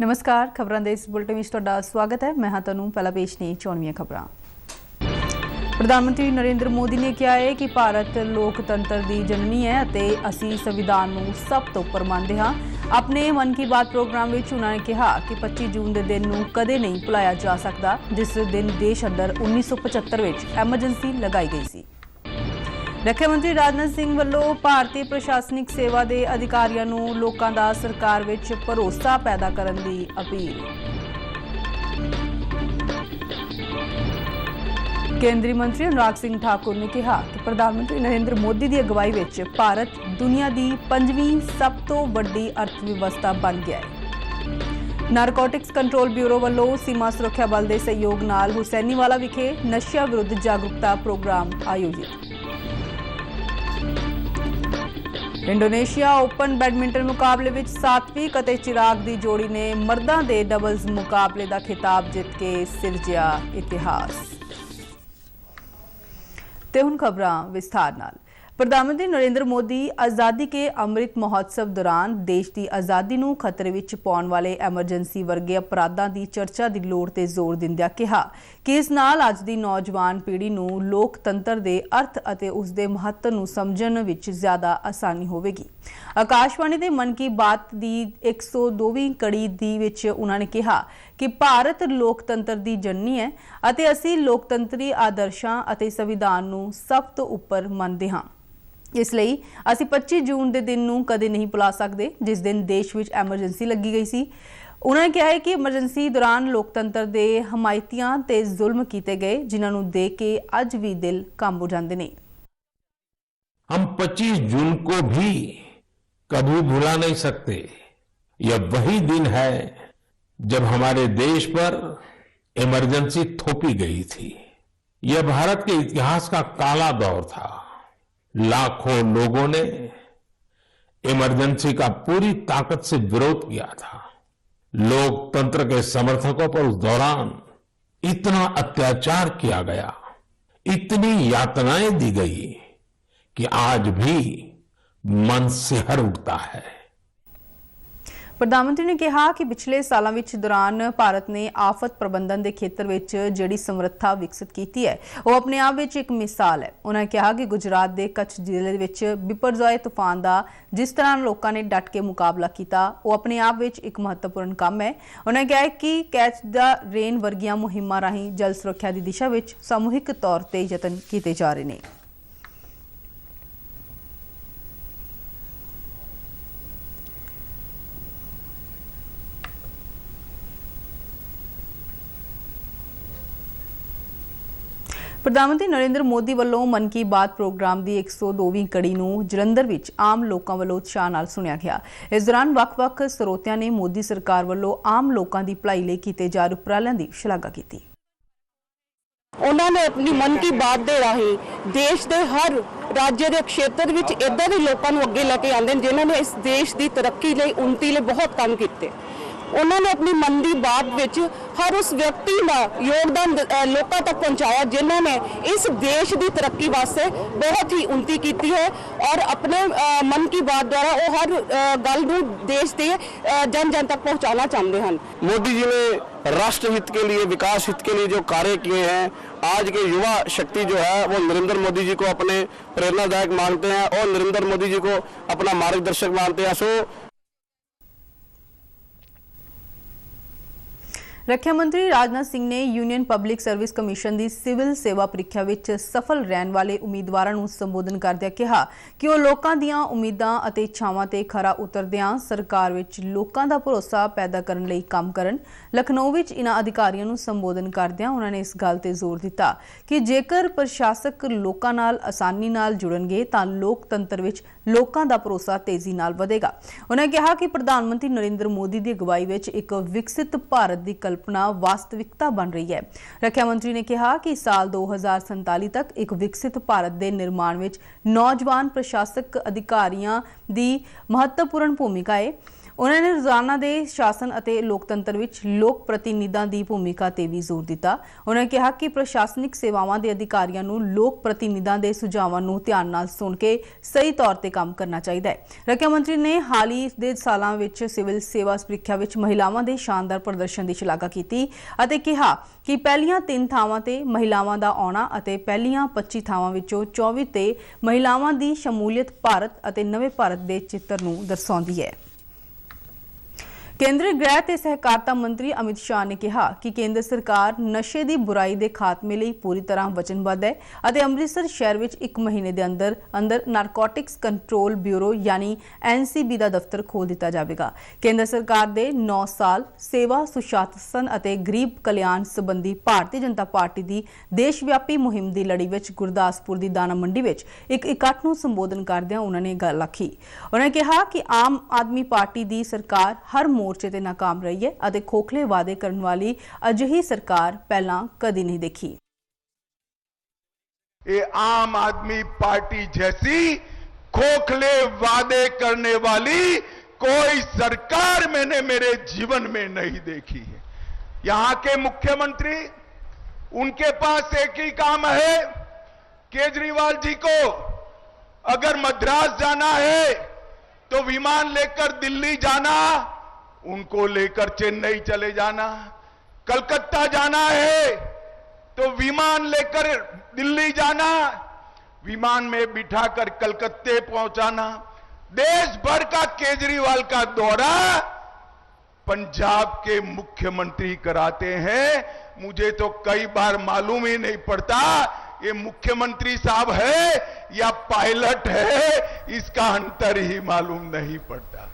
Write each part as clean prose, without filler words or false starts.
नमस्कार, खबरों के इस बुलेटिन में तुहाडा स्वागत है। मैं हाँ तनु पहला पेश ने चोणवीं खबरां। प्रधानमंत्री नरेंद्र मोदी ने कहा है कि भारत लोकतंत्र की जननी है ते असी संविधान नूं सब तो उपर मानते हाँ। अपने मन की बात प्रोग्राम में उन्होंने कहा कि 25 जून के दिन नूं कदे नहीं भुलाया जा सकता, जिस दिन देश अंदर 1975 में एमरजेंसी लगाई गई सी। रक्षा मंत्री राजनाथ सिंह वालों भारतीय प्रशासनिक सेवा के अधिकारियों नूं लोकां दा सरकार विच भरोसा पैदा करन दी अपील। केंद्रीय मंत्री अनुराग सिंह ठाकुर ने कहा कि प्रधानमंत्री नरेंद्र मोदी की अगवाई विच भारत दुनिया की 5वीं सब तो वड्डी अर्थव्यवस्था बन गया है। नारकोटिक्स कंट्रोल ब्यूरो वालों सीमा सुरक्षा बल के सहयोग नाल हुसैनीवाला विखे नशिया विरुद्ध जागरूकता प्रोग्राम आयोजित। इंडोनेशिया ओपन बैडमिंटन मुकाबले में सात्विक और चिराग की जोड़ी ने मर्दां दे डबल्स मुकाबले का खिताब जित के सिरजिया इतिहास। ते हुण खबरां विस्तार नाल। प्रधानमंत्री नरेंद्र मोदी आज़ादी के अमृत महोत्सव दौरान देश की आज़ादी नूं खतरे विच पाउण वाले एमरजेंसी वर्गे अपराधां की चर्चा की लोड़ ते जोर दिंदिआं कहा कि इस नाल अज दी नौजवान पीढ़ी नूं लोकतंत्र के अर्थ अते उस दे महत्व नूं समझण विच ज़्यादा आसानी होवेगी। आकाशवाणी दे मन की बात की 102वीं कड़ी दी विच उन्होंने कहा कि भारत लोकतंत्र की जननी है अते असीं लोकतंत्री आदर्शां अते संविधान नूं सब तो उपर मनदे हां। इसलिए असीं 25 जून के दिन नूं कदे नहीं भुला सकते, जिस दिन देश विच एमरजेंसी लगी गई सी। उन्होंने कहा है कि एमरजेंसी दौरान लोकतंत्र के हमायतियां ते जुल्म किए गए, जिन्होंने देख के अज भी दिल कांब जाते हैं। हम 25 जून को भी कभी भुला नहीं सकते। यह वही दिन है जब हमारे देश पर इमरजेंसी थोपी गई थी। यह भारत के इतिहास का काला दौर था। लाखों लोगों ने इमरजेंसी का पूरी ताकत से विरोध किया था। लोकतंत्र के समर्थकों पर उस दौरान इतना अत्याचार किया गया, इतनी यातनाएं दी गई कि आज भी मन सिहर उठता है। प्रधानमंत्री ने कहा कि पिछले सालों विच दौरान भारत ने आफत प्रबंधन के खेत्र में जिहड़ी समर्था विकसित की है वो अपने आप में एक मिसाल है। उन्होंने कहा कि गुजरात के कच्छ जिले में बिपरजॉय तूफान का जिस तरह लोगों ने डट के मुकाबला किया वो अपने आप में एक महत्वपूर्ण काम है। उन्होंने कहा कि कैच द रेन वर्गियां मुहिमां राही जल सुरक्षा की दिशा में सामूहिक तौर पर यतन किए जा रहे हैं। प्रधानमंत्री नरेंद्र मोदी वालों मन की बात प्रोग्राम की 102वीं कड़ी नूं जलंधर विच आम लोगों वालों उत्साह नाल सुनिया गया। इस दौरान वख-वख स्रोतियां ने मोदी सरकार वालों आम लोगों की भलाई लई कीते जा रहे उपरालिਆਂ की शलाघा की। उन्होंने अपनी मन की बात दे राही देश के हर राज्य के क्षेत्र में इदा के लोगों को अगे लेके आते हैं जिन्होंने इस देश की तरक्की लिए उन्नति लिए बहुत काम किए। उन्होंने अपनी मन की बात विच हर उस व्यक्ति का योगदान लोगों तक पहुंचाया जिन्होंने इस देश की तरक्की वास्ते बहुत ही उन्नति की है और अपने मन की बात द्वारा वो हर गल नूं देश के जन जन तक पहुंचाना चाहते हैं। मोदी जी ने राष्ट्र हित के लिए, विकास हित के लिए जो कार्य किए हैं, आज के युवा शक्ति जो है वो नरेंद्र मोदी जी को अपने प्रेरणादायक मानते हैं और नरेंद्र मोदी जी को अपना मार्गदर्शक मानते हैं। सो रक्षा मंत्री राजनाथ सिंह ने यूनियन पब्लिक सर्विस कमीशन की सिविल सेवा परीक्षा में सफल रहने वाले उम्मीदवारों को संबोधन करदे कहा कि वो लोगों दीआं उम्मीदां अते इच्छावां ते खरा उतरदिआं सरकार विच लोगों का भरोसा पैदा करने लई काम करन। लखनऊ विच इन्हां अधिकारियों को संबोधन करदिआं उन्होंने इस गल ते जोर दिता कि जेकर प्रशासक लोगों नाल आसानी नाल जुड़नगे तां लोकतंत्र विच लोगों का भरोसा तेजी नाल वधेगा। उन्होंने कहा कि प्रधानमंत्री नरेंद्र मोदी की अगवाई विच एक विकसित भारत की कल्पना वास्तविकता बन रही है। रक्षा मंत्री ने कहा कि साल 2047 तक एक विकसित भारत के निर्माण में नौजवान प्रशासक अधिकारियों की महत्वपूर्ण भूमिका है। उन्होंने रोजाना के शासन ਅਤੇ लोकतंत्र ਵਿੱਚ लोक प्रतिनिधियों की भूमिका ਤੇ भी जोर दिता। उन्होंने कहा कि प्रशासनिक सेवावां के अधिकारियों ਨੂੰ लोक प्रतिनिधियों के सुझावों ਨੂੰ ध्यान ਨਾਲ सुन के सही तौर ਤੇ काम करना चाहिए है। रक्षा मंत्री ने हाल ही ਦੇ ਸਾਲਾਂ ਵਿੱਚ सिविल सेवा ਪ੍ਰੀਖਿਆ ਵਿੱਚ महिलावां ਦੇ शानदार प्रदर्शन की ਸ਼ਲਾਘਾ ਕੀਤੀ ਅਤੇ ਕਿਹਾ कि ਪਹਿਲੀਆਂ 3 ਥਾਵਾਂ ਤੇ महिलावां ਦਾ ਆਉਣਾ ਅਤੇ ਪਹਿਲੀਆਂ 25 ਥਾਵਾਂ ਵਿੱਚੋਂ 24 ਤੇ महिलावां ਦੀ ਸ਼ਮੂਲੀਅਤ ਭਾਰਤ ਅਤੇ ਨਵੇਂ ਭਾਰਤ ਦੇ ਚਿੱਤਰ ਨੂੰ ਦਰਸਾਉਂਦੀ है। केंद्रीय गृह ते सहकारिता मंत्री अमित शाह ने कहा कि केंद्र सरकार नशे की बुराई के खात्मे लिए पूरी तरह वचनबद्ध है और अमृतसर शहर में 1 महीने के अंदर नारकोटिक्स कंट्रोल ब्यूरो यानी NCB का दफ्तर खोल दिता जाएगा। केंद्र सरकार के 9 साल सेवा सुशासन और गरीब कल्याण संबंधी भारतीय जनता पार्टी की देशव्यापी मुहिम की लड़ी में गुरदासपुर की दाना मंडी में एक इकट्ठ को संबोधन करदਿਆਂ उन्होंने गल आखी। उन्होंने कहा कि आम आदमी पार्टी की सरकार हर मोर्चे ते नाकाम रही है और खोखले वादे करने वाली अजिही सरकार पहला कदी नहीं देखी। ये आम आदमी पार्टी जैसी खोखले वादे करने वाली कोई सरकार मैंने मेरे जीवन में नहीं देखी है। यहां के मुख्यमंत्री, उनके पास एक ही काम है, केजरीवाल जी को अगर मद्रास जाना है तो विमान लेकर दिल्ली जाना, उनको लेकर चेन्नई चले जाना, कलकत्ता जाना है तो विमान लेकर दिल्ली जाना, विमान में बिठाकर कलकत्ते पहुंचाना। देश भर का केजरीवाल का दौरा पंजाब के मुख्यमंत्री कराते हैं। मुझे तो कई बार मालूम ही नहीं पड़ता ये मुख्यमंत्री साहब है या पायलट है, इसका अंतर ही मालूम नहीं पड़ता।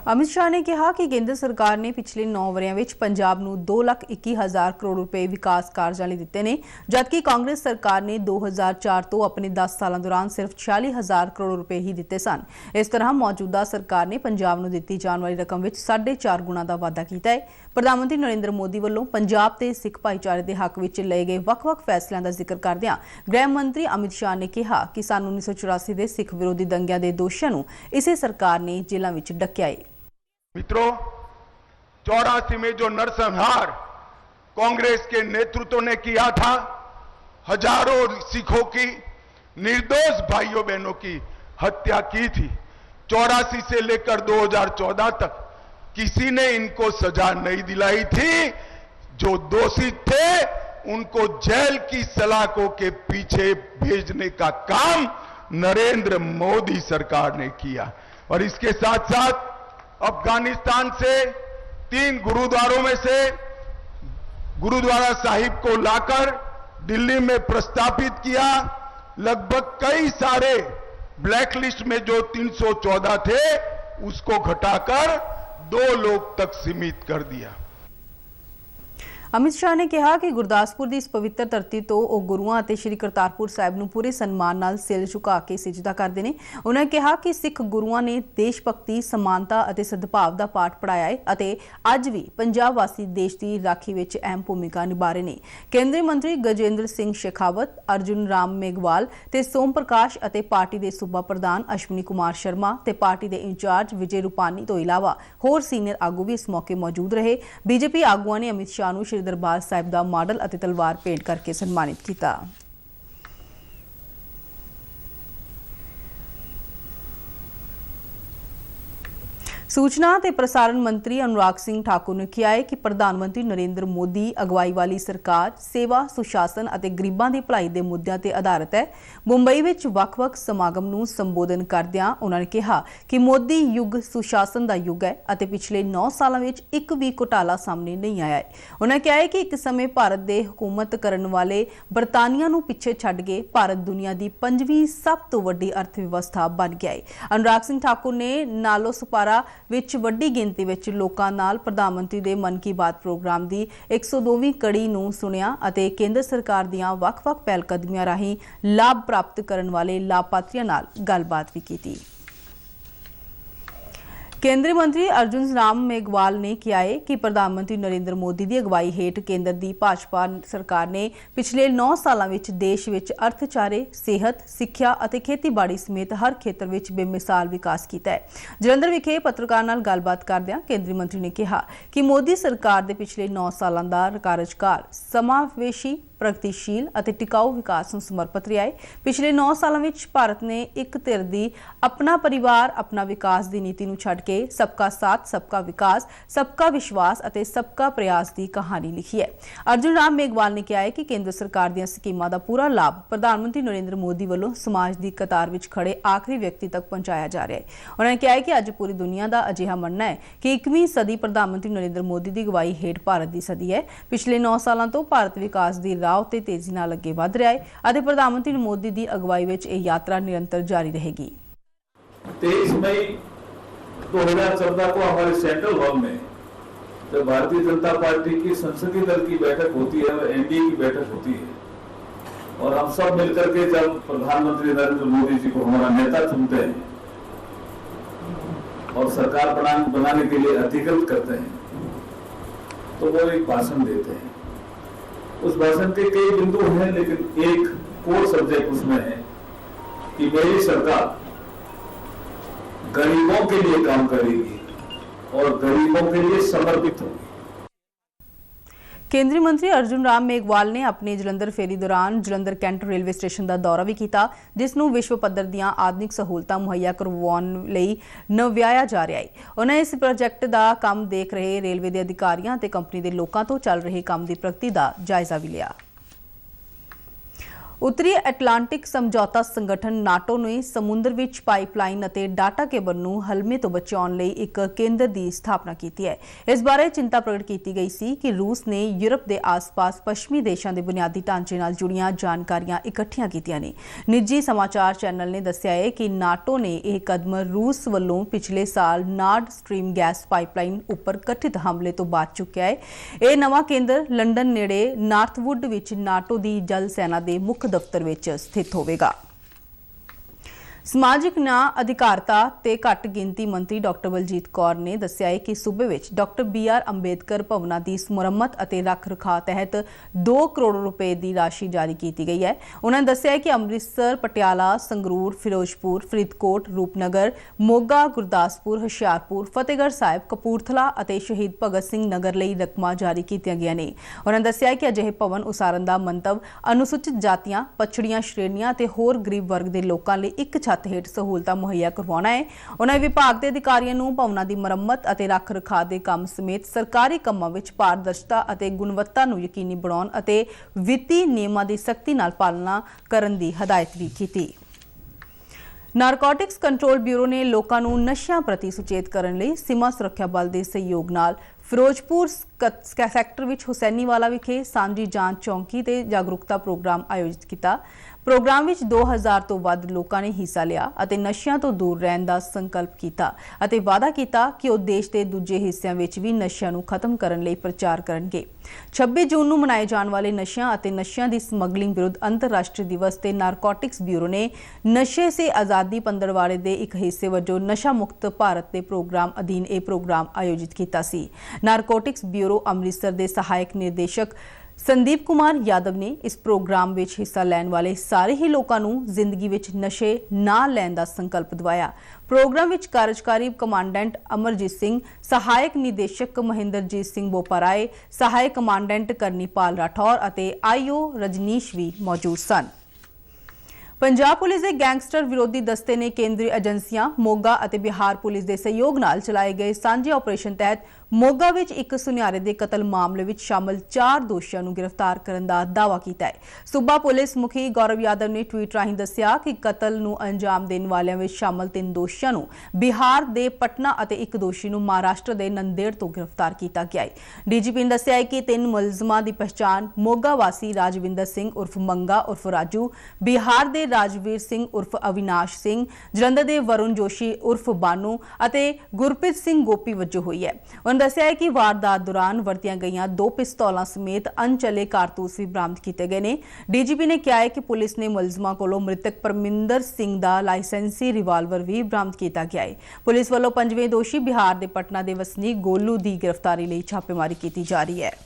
अमित शाह ने कहा कि केंद्र सरकार ने पिछले 9 वरियां विच पंजाब नूं 2,21,000 करोड़ रुपए विकास कार्यां लई दित्ते ने, जबकि कांग्रेस सरकार ने 2004 तो अपने 10 सालों दौरान सिर्फ 46,000 करोड़ रुपए ही दिते सन। इस तरह मौजूदा सरकार ने पंजाब नूं दित्ती जाण वाली रकम विच 4.5 गुणा का वाधा कीता है। प्रधानमंत्री नरेंद्र मोदी वालों पंजाब ते सिख भाईचारे के हक विच लए गए ਵੱਖ-ਵੱਖ फैसलों का जिक्र करदਿਆਂ गृह मंत्री अमित शाह ने कहा कि सन 1984 के सिख विरोधी दंगिਆਂ के दोषियों नूं इसे सरकार ने जेलों विच डकिया है। मित्रों, 84 में जो नरसंहार कांग्रेस के नेतृत्व ने किया था, हजारों सिखों की, निर्दोष भाइयों बहनों की हत्या की थी। 84 से लेकर 2014 तक किसी ने इनको सजा नहीं दिलाई थी। जो दोषी थे उनको जेल की सलाखों के पीछे भेजने का काम नरेंद्र मोदी सरकार ने किया। और इसके साथ साथ अफगानिस्तान से 3 गुरुद्वारों में से गुरुद्वारा साहिब को लाकर दिल्ली में प्रस्तापित किया। लगभग कई सारे ब्लैकलिस्ट में जो 314 थे उसको घटाकर 2 लोग तक सीमित कर दिया। अमित शाह ने कहा कि गुरदासपुर की इस पवित्र धरती तो वह गुरुआं ਅਤੇ श्री करतारपुर साहिब ਨੂੰ पूरे सम्मान नाल सिर झुका के सिजदा करते हैं। उन्होंने कहा कि सिख गुरुआं ने देश भगती, समानता और सद्भाव का पाठ पढ़ाया है और अज भी पंजाब वासी देश की राखी में अहम भूमिका निभा रहे हैं। केंद्रीय मंत्री गजेंद्र सिंह शेखावत, अर्जुन राम मेघवाल ते सोम प्रकाश और पार्टी के सूबा प्रधान अश्विनी कुमार शर्मा ते पार्टी के इंचार्ज विजय रूपानी तो इलावा होर सीनियर आगू भी इस मौके मौजूद रहे। बीजेपी आगुआं ने अमित शाह नूं दरबार साहिब दा मॉडल अते तलवार भेंट करके सम्मानित किया। सूचना ते प्रसारण मंत्री अनुराग सिंह ठाकुर ने कहा है कि प्रधानमंत्री नरेंद्र मोदी अगवाई वाली सरकार सेवा, सुशासन और गरीबों की भलाई के मुद्दों पर आधारित है। मुंबई में ਵੱਖ-ਵੱਖ समागम ਨੂੰ संबोधन करदਿਆਂ उन्होंने कहा कि मोदी युग सुशासन का युग है और पिछले 9 सालों में एक भी घोटाला सामने नहीं आया है। उन्होंने कहा है कि एक समय भारत के हुकूमत करने वाले बरतानिया ਨੂੰ पिछे छड्ड के भारत दुनिया की 5वीं सब तो वड्डी अर्थव्यवस्था बन गया है। अनुराग सिंह ठाकुर ने नालोसपारा विच वड्डी गिनती विच लोकां नाल प्रधानमंत्री दे मन की बात प्रोग्राम की 102वीं कड़ी नूं सुनिया अते केंद्र सरकार दीआं वख-वख पहलकदमियां राहीं लाभ प्राप्त करन वाले लाभार्थियों नाल गलबात भी कीती। ਕੇਂਦਰੀ ਮੰਤਰੀ ਅਰਜੁਨ ਰਾਮ ਮੇਘਵਾਲ ਨੇ ਕਿਹਾ ਹੈ ਕਿ ਪ੍ਰਧਾਨ ਮੰਤਰੀ ਨਰਿੰਦਰ ਮੋਦੀ ਦੀ ਅਗਵਾਈ ਹੇਠ ਕੇਂਦਰ ਦੀ ਭਾਜਪਾ ਸਰਕਾਰ ਨੇ ਪਿਛਲੇ 9 ਸਾਲਾਂ ਵਿੱਚ ਦੇਸ਼ ਵਿੱਚ ਅਰਥਚਾਰੇ, ਸਿਹਤ, ਸਿੱਖਿਆ ਅਤੇ ਖੇਤੀਬਾੜੀ ਸਮੇਤ ਹਰ ਖੇਤਰ ਵਿੱਚ ਬੇਮਿਸਾਲ ਵਿਕਾਸ ਕੀਤਾ ਹੈ। ਜਲੰਧਰ ਵਿਖੇ ਪੱਤਰਕਾਰ ਨਾਲ ਗੱਲਬਾਤ ਕਰਦਿਆਂ ਕੇਂਦਰੀ ਮੰਤਰੀ ਨੇ ਕਿਹਾ ਕਿ ਮੋਦੀ ਸਰਕਾਰ ਦੇ ਪਿਛਲੇ 9 ਸਾਲਾਂ ਦਾ ਕਾਰਜਕਾਲ ਸਮਾਵੇਸ਼ੀ, ਪ੍ਰਗਤੀਸ਼ੀਲ ਅਤੇ ਟਿਕਾਊ ਵਿਕਾਸ ਨੂੰ ਸਮਰਪਿਤ ਰਿਹਾ ਹੈ। ਪਿਛਲੇ 9 ਸਾਲਾਂ ਵਿੱਚ ਭਾਰਤ ਨੇ ਇੱਕ ਧਿਰ ਦੀ ਆਪਣਾ ਪਰਿਵਾਰ, ਆਪਣਾ ਵਿਕਾਸ ਦੀ ਨੀਤੀ ਨੂੰ ਛੱਡ ਕੇ सबका साथ, सबका विकास, सबका विश्वास ਅਤੇ सबका प्रयास ਦੀ ਕਹਾਣੀ ਲਿਖੀ ਹੈ। ਅਰਜੁਨ ਰਾਮ ਮੇਘਵਾਲ ਨੇ ਕਿਹਾ ਹੈ ਕਿ ਕੇਂਦਰ ਸਰਕਾਰ ਦੀਆਂ ਸਕੀਮਾਂ ਦਾ ਪੂਰਾ ਲਾਭ ਪ੍ਰਧਾਨ ਮੰਤਰੀ ਨਰਿੰਦਰ ਮੋਦੀ ਵੱਲੋਂ ਸਮਾਜ ਦੀ ਕਤਾਰ ਵਿੱਚ ਖੜੇ ਆਖਰੀ ਵਿਅਕਤੀ ਤੱਕ ਪਹੁੰਚਾਇਆ ਜਾ ਰਿਹਾ ਹੈ। ਉਹਨਾਂ ਨੇ ਕਿਹਾ ਹੈ ਕਿ ਅੱਜ ਪੂਰੀ ਦੁਨੀਆ ਦਾ ਅਜਿਹਾ ਮੰਨਣਾ ਹੈ ਕਿ 21ਵੀਂ ਸਦੀ ਪ੍ਰਧਾਨ ਮੰਤਰੀ ਨਰਿੰਦਰ ਮੋਦੀ ਦੀ ਅਗਵਾਈ ਹੇਠ ਭਾਰਤ ਦੀ ਸਦੀ ਹੈ। ਪਿਛਲੇ 9 ਸਾਲਾਂ ਤੋਂ ਭਾਰਤ ਵਿਕਾਸ ਦੀ ਰਾਹ ਉੱਤੇ ਤੇਜ਼ੀ ਨਾਲ ਅੱਗੇ ਵਧ ਰਿਹਾ ਹੈ ਅਤੇ ਪ੍ਰਧਾਨ ਮੰਤਰੀ ਮੋਦੀ ਦੀ ਅਗਵਾਈ ਵਿੱਚ ਇਹ ਯਾਤਰਾ ਨਿਰੰਤਰ ਜਾਰੀ ਰਹੇਗੀ। 23 मई 2014 को हमारे सेंट्रल हॉल में जब भारतीय जनता पार्टी की संसदीय दल की बैठक होती है और एनडीए की बैठक होती है और हम सब मिलकर के जब प्रधानमंत्री नरेंद्र मोदी जी को हमारा नेता चुनते हैं और सरकार बनाने के लिए अधिकृत करते हैं तो वो एक भाषण देते हैं। उस भाषण के कई बिंदु हैं लेकिन एक कोर सब्जेक्ट उसमें है कि मेरी सरकार गरीबों के लिए काम करेगी और गरीबों के लिए समर्पित होगी। ਕੇਂਦਰੀ ਮੰਤਰੀ ਅਰਜੁਨ ਰਾਮ ਮੇਘਵਾਲ ਨੇ ਆਪਣੀ ਜਲੰਧਰ ਫੇਰੀ ਦੌਰਾਨ ਜਲੰਧਰ ਕੈਂਟ ਰੇਲਵੇ ਸਟੇਸ਼ਨ ਦਾ ਦੌਰਾ ਵੀ ਕੀਤਾ, ਜਿਸ ਨੂੰ ਵਿਸ਼ਵ ਪੱਧਰ ਦੀਆਂ ਆਧੁਨਿਕ ਸਹੂਲਤਾਂ ਮੁਹੱਈਆ ਕਰਵਾਉਣ ਲਈ ਨਵਿਆਇਆ ਜਾ ਰਿਹਾ ਹੈ। ਉਹਨਾਂ ਇਸ ਪ੍ਰੋਜੈਕਟ ਦਾ ਕੰਮ ਦੇਖ ਰਹੇ ਰੇਲਵੇ ਦੇ ਅਧਿਕਾਰੀਆਂ ਅਤੇ ਕੰਪਨੀ ਦੇ ਲੋਕਾਂ ਤੋਂ ਚੱਲ ਰਹੇ ਕੰਮ ਦੀ ਪ੍ਰਗਤੀ ਦਾ ਜਾਇਜ਼ਾ ਵੀ ਲਿਆ। ਉੱਤਰੀ ਐਟਲਾਂਟਿਕ ਸਮਝੌਤਾ ਸੰਗਠਨ ਨਾਟੋ ਨੇ ਸਮੁੰਦਰ ਵਿੱਚ ਪਾਈਪਲਾਈਨ ਅਤੇ ਡਾਟਾ ਕੇਬਲ ਨੂੰ ਹਲਮੇ ਤੋਂ ਬਚਾਉਣ ਲਈ ਇੱਕ ਕੇਂਦਰ ਦੀ ਸਥਾਪਨਾ ਕੀਤੀ ਹੈ। ਇਸ ਬਾਰੇ ਚਿੰਤਾ ਪ੍ਰਗਟ ਕੀਤੀ ਗਈ ਸੀ ਕਿ ਰੂਸ ਨੇ ਯੂਰਪ ਦੇ ਆਸ-ਪਾਸ ਪੱਛਮੀ ਦੇਸ਼ਾਂ ਦੇ ਬੁਨਿਆਦੀ ਢਾਂਚੇ ਨਾਲ ਜੁੜੀਆਂ ਜਾਣਕਾਰੀਆਂ ਇਕੱਠੀਆਂ ਕੀਤੀਆਂ ਨੇ। ਨਿੱਜੀ ਸਮਾਚਾਰ ਚੈਨਲ ਨੇ ਦੱਸਿਆ ਹੈ ਕਿ ਨਾਟੋ ਨੇ ਇਹ ਕਦਮ ਰੂਸ ਵੱਲੋਂ ਪਿਛਲੇ ਸਾਲ ਨਾਰਡ ਸਟ੍ਰੀਮ ਗੈਸ ਪਾਈਪਲਾਈਨ ਉੱਪਰ ਕਥਿਤ ਹਮਲੇ ਤੋਂ ਬਾਅਦ ਚੁੱਕਿਆ ਹੈ। ਇਹ ਨਵਾਂ ਕੇਂਦਰ ਲੰਡਨ ਨੇੜੇ ਨਾਰਥਵੁੱਡ ਵਿੱਚ ਨਾਟੋ ਦੀ ਜਲ ਸੈਨਾ ਦੇ ਮੁੱਖ ਦਫ਼ਤਰ ਵਿੱਚ ਸਥਿਤ ਹੋਵੇਗਾ। ਸਮਾਜਿਕ ਨਿਆਂ, ਅਧਿਕਾਰਤਾ ਤੇ ਘੱਟ ਗਿਣਤੀ ਮੰਤਰੀ ਡਾਕਟਰ ਬਲਜੀਤ ਕੌਰ ਨੇ ਦੱਸਿਆ ਹੈ ਕਿ ਸੂਬੇ ਵਿੱਚ ਡਾਕਟਰ BR ਅੰਬੇਦਕਰ ਭਵਨਾਂ ਦੀ ਮੁਰੰਮਤ ਅਤੇ ਰੱਖ-ਰਖਾਅ ਤਹਿਤ 2 ਕਰੋੜ ਰੁਪਏ ਦੀ ਰਾਸ਼ੀ ਜਾਰੀ ਕੀਤੀ ਗਈ ਹੈ। ਉਹਨਾਂ ਨੇ ਦੱਸਿਆ ਹੈ ਕਿ ਅੰਮ੍ਰਿਤਸਰ, ਪਟਿਆਲਾ, ਸੰਗਰੂਰ, ਫਿਰੋਜ਼ਪੁਰ, ਫਰੀਦਕੋਟ, ਰੂਪਨਗਰ, ਮੋਗਾ, ਗੁਰਦਾਸਪੁਰ, ਹੁਸ਼ਿਆਰਪੁਰ, ਫਤਿਹਗੜ੍ਹ ਸਾਹਿਬ, ਕਪੂਰਥਲਾ ਅਤੇ ਸ਼ਹੀਦ ਭਗਤ ਸਿੰਘ ਨਗਰ ਲਈ ਰਕਮਾਂ ਜਾਰੀ ਕੀਤੀਆਂ ਗਈਆਂ ਨੇ। ਉਹਨਾਂ ਨੇ ਦੱਸਿਆ ਕਿ ਅਜਿਹੇ ਭਵਨ ਉਸਾਰਨ ਦਾ ਮੰਤਵ ਅਨੁਸੂਚਿਤ ਜਾਤੀਆਂ, ਪਛੜੀਆਂ ਸ਼੍ਰੇਣੀਆਂ ਅਤੇ ਹੋਰ ਗਰੀਬ ਵਰਗ ਦੇ ਲੋਕਾਂ ਲਈ ਇੱਕ ਛੱਤ ਹੇਠ ਸਹੂਲਤਾਂ ਮੁਹੱਈਆ ਕਰਵਾਉਣਾ ਹੈ। ਉਹਨਾਂ ਵਿਭਾਗ ਦੇ ਅਧਿਕਾਰੀਆਂ ਨੂੰ ਭਵਨਾਂ ਦੀ ਮੁਰੰਮਤ ਅਤੇ ਰੱਖ-ਰਖਾਅ ਦੇ ਕੰਮ ਸਮੇਤ ਸਰਕਾਰੀ ਕੰਮਾਂ ਵਿੱਚ ਪਾਰਦਰਸ਼ਤਾ ਅਤੇ ਗੁਣਵੱਤਾ ਨੂੰ ਯਕੀਨੀ ਬਣਾਉਣ ਅਤੇ ਵਿੱਤੀ ਨਿਯਮਾਂ ਦੀ ਸਖਤੀ ਨਾਲ ਪਾਲਣਾ ਕਰਨ ਦੀ ਹਦਾਇਤ ਵੀ ਕੀਤੀ। ਨਾਰਕੋਟਿਕਸ ਕੰਟਰੋਲ ਬਿਊਰੋ ਨੇ ਲੋਕਾਂ ਨੂੰ ਨਸ਼ਿਆਂ ਪ੍ਰਤੀ ਸੁਚੇਤ ਕਰਨ ਲਈ ਸੀਮਾ ਸੁਰੱਖਿਆ ਬਲ ਦੇ ਸਹਿਯੋਗ ਨਾਲ ਫਿਰੋਜ਼ਪੁਰ ਸੈਕਟਰ ਵਿੱਚ ਹੁਸੈਨੀਵਾਲਾ ਵਿਖੇ ਸਾਂਝੀ ਜਾਂਚ ਚੌਂਕੀ ਤੇ ਜਾਗਰੂਕਤਾ ਪ੍ਰੋਗਰਾਮ ਆਯੋਜਿਤ ਕੀਤਾ। ਪ੍ਰੋਗਰਾਮ ਵਿੱਚ 2000 ਤੋਂ ਵੱਧ ਲੋਕਾਂ ਨੇ ਹਿੱਸਾ ਲਿਆ ਅਤੇ ਨਸ਼ਿਆਂ ਤੋਂ ਦੂਰ ਰਹਿਣ ਦਾ ਸੰਕਲਪ ਕੀਤਾ ਅਤੇ ਵਾਅਦਾ ਕੀਤਾ ਕਿ ਉਹ ਦੇਸ਼ ਦੇ ਦੂਜੇ ਹਿੱਸਿਆਂ ਵਿੱਚ ਵੀ ਨਸ਼ਿਆਂ ਨੂੰ ਖਤਮ ਕਰਨ ਲਈ ਪ੍ਰਚਾਰ ਕਰਨਗੇ। 26 ਜੂਨ ਨੂੰ ਮਨਾਏ ਜਾਣ ਵਾਲੇ ਨਸ਼ਿਆਂ ਅਤੇ ਨਸ਼ਿਆਂ ਦੀ ਸਮਗਲਿੰਗ ਵਿਰੁੱਧ ਅੰਤਰਰਾਸ਼ਟਰੀ ਦਿਵਸ ਤੇ ਨਾਰਕੋਟਿਕਸ ਬਿਊਰੋ ਨੇ ਨਸ਼ੇ ਸੇ ਆਜ਼ਾਦੀ ਪੰਦਰਵਾੜੇ ਦੇ ਇੱਕ ਹਿੱਸੇ ਵਜੋਂ ਨਸ਼ਾ ਮੁਕਤ ਭਾਰਤ ਦੇ ਪ੍ਰੋਗਰਾਮ ਅਧੀਨ ਇਹ ਪ੍ਰੋਗਰਾਮ ਆਯੋਜਿਤ ਕੀਤਾ ਸੀ। ਨਾਰਕੋਟਿਕਸ ਬਿਊਰੋ ਅੰਮ੍ਰਿਤਸਰ ਦੇ ਸਹਾਇਕ ਨਿਰਦੇਸ਼ਕ ਸੰਦੀਪ ਕੁਮਾਰ ਯਾਦਵ ਨੇ ਇਸ ਪ੍ਰੋਗਰਾਮ ਵਿੱਚ ਹਿੱਸਾ ਲੈਣ ਵਾਲੇ ਸਾਰੇ ਹੀ ਲੋਕਾਂ ਨੂੰ ਜ਼ਿੰਦਗੀ ਵਿੱਚ ਨਸ਼ੇ ਨਾ ਲੈਣ ਦਾ ਸੰਕਲਪ ਦਿਵਾਇਆ। ਪ੍ਰੋਗਰਾਮ ਵਿੱਚ ਕਾਰਜਕਾਰੀ ਕਮਾਂਡੈਂਟ ਅਮਰਜੀਤ ਸਿੰਘ, ਸਹਾਇਕ ਨਿਦੇਸ਼ਕ ਮਹਿੰਦਰਜੀਤ ਸਿੰਘ ਬੋਪਾਰਾਏ, ਸਹਾਇਕ ਕਮਾਂਡੈਂਟ ਕਰਨੀਪਾਲ ਰਾਠੌਰ ਅਤੇ IO ਰਜਨੀਸ਼ ਵੀ ਮੌਜੂਦ ਸਨ। ਪੰਜਾਬ ਪੁਲਿਸ ਦੇ ਗੈਂਗਸਟਰ ਵਿਰੋਧੀ ਦਸਤੇ ਨੇ ਕੇਂਦਰੀ ਏਜੰਸੀਆਂ ਮੋਗਾ ਅਤੇ ਬਿਹਾਰ ਪੁਲਿਸ ਦੇ ਸਹਿਯੋਗ ਨਾਲ ਚਲਾਏ ਗਏ ਸਾਂਝੇ ਆਪਰੇਸ਼ਨ ਤਹਿਤ ਮੋਗਾ ਵਿੱਚ ਇੱਕ ਸੁਨਿਆਰੇ ਦੇ ਕਤਲ ਮਾਮਲੇ ਵਿੱਚ ਸ਼ਾਮਲ 4 ਦੋਸ਼ੀਆਂ ਨੂੰ ਗ੍ਰਿਫਤਾਰ ਕਰਨ ਦਾ ਦਾਅਵਾ ਕੀਤਾ ਹੈ। ਸੂਬਾ ਪੁਲਿਸ ਮੁਖੀ ਗੌਰਵ ਯਾਦਵ ਨੇ ਟਵੀਟ ਰਾਹੀਂ ਦੱਸਿਆ ਕਿ ਕਤਲ ਨੂੰ ਅੰਜਾਮ ਦੇਣ ਵਾਲਿਆਂ ਵਿੱਚ ਸ਼ਾਮਲ 3 ਦੋਸ਼ੀਆਂ ਨੂੰ ਬਿਹਾਰ ਦੇ ਪਟਨਾ ਅਤੇ ਇੱਕ ਦੋਸ਼ੀ ਨੂੰ ਮਹਾਰਾਸ਼ਟਰ ਦੇ ਨੰਦੇੜ ਤੋਂ ਗ੍ਰਿਫਤਾਰ ਕੀਤਾ ਗਿਆ ਹੈ। DGP ਨੇ ਦੱਸਿਆ ਹੈ ਕਿ 3 ਮੁਲਜ਼ਮਾਂ ਦੀ ਪਛਾਣ ਮੋਗਾ ਵਾਸੀ ਰਾਜਵਿੰਦਰ ਸਿੰਘ ਉਰਫ ਮੰਗਾ ਉਰਫ ਰਾਜੂ, ਬਿਹਾਰ ਦੇ ਰਾਜਵੀਰ ਸਿੰਘ ਉਰਫ ਅਵਿਨਾਸ਼ ਸਿੰਘ, ਜਲੰਧਰ ਦੇ ਵਰੁਣ ਜੋਸ਼ੀ ਉਰਫ ਬਾਨੂ ਅਤੇ ਗੁਰਪ੍ਰੀਤ ਸਿੰਘ ਗੋਪੀ ਵਜੋਂ ਹੋਈ ਹੈ। दस्सिया है कि वारदात दौरान वरतियां गईयां 2 पिस्तौलां समेत अनचले कारतूस भी बरामद किए गए ने। डीजीपी ने कहा है कि पुलिस ने मुलजमां कोलों मृतक परमिंदर सिंह दा लाइसेंसी रिवाल्वर भी बरामद किया गया है। पुलिस वालों 5वें दोषी बिहार के पटना के वसनीक गोलू की गिरफ्तारी लई छापेमारी की जा रही है।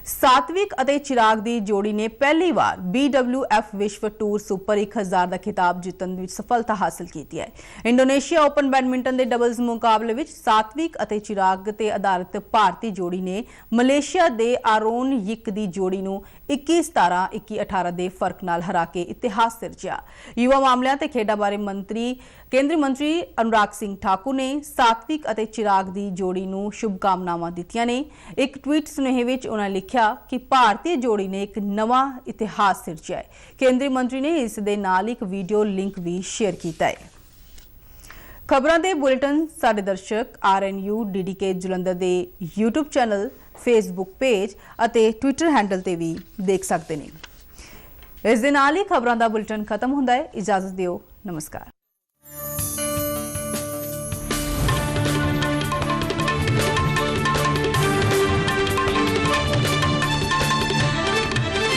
सात्विक और चिराग की जोड़ी ने पहली बार BWF विश्व टूर सुपर 1000 का खिताब जीतने में सफलता हासिल की है। इंडोनेशिया ओपन बैडमिंटन के डबल्स मुकाबले में सात्विक और चिराग ते आधारित भारतीय जोड़ी ने मलेशिया के आरोन यिक की जोड़ी को 21-17, 21-18 के फर्क नाल हरा के इतिहास सिरजिया। युवा मामलों ते खेडा बारे केंद्रीय मंत्री अनुराग सिंह ठाकुर ने सात्विक और चिराग की जोड़ी को शुभकामनावां दित्तियां ने। एक ट्वीट सुनेहे विच उन्होंने लिखा कि भारतीय जोड़ी ने एक नवा इतिहास सिरजिया है। केंद्रीय मंत्री ने इस दे नाल एक वीडियो लिंक भी शेयर किया है। खबरों के बुलेटिन साडे दर्शक RNU DDK जलंधर के YouTube चैनल, फेसबुक पेज और ट्विटर हैंडल से भी देख सकते हैं। इस दे नाल ही खबरों का बुलेटिन खत्म होता है। इजाजत दिओ, नमस्कार।